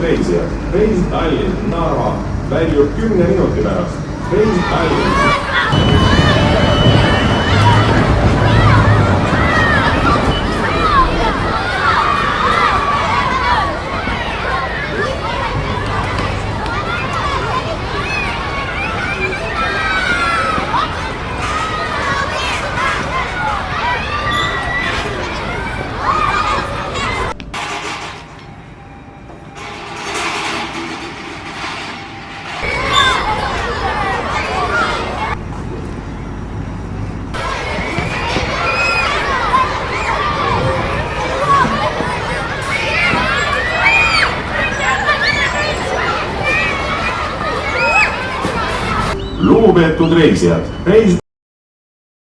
reisijad, reis Tallinn-Narva väljub 10 minuti pärast. Reis Tallinn. Lugupeetud reisijad, reis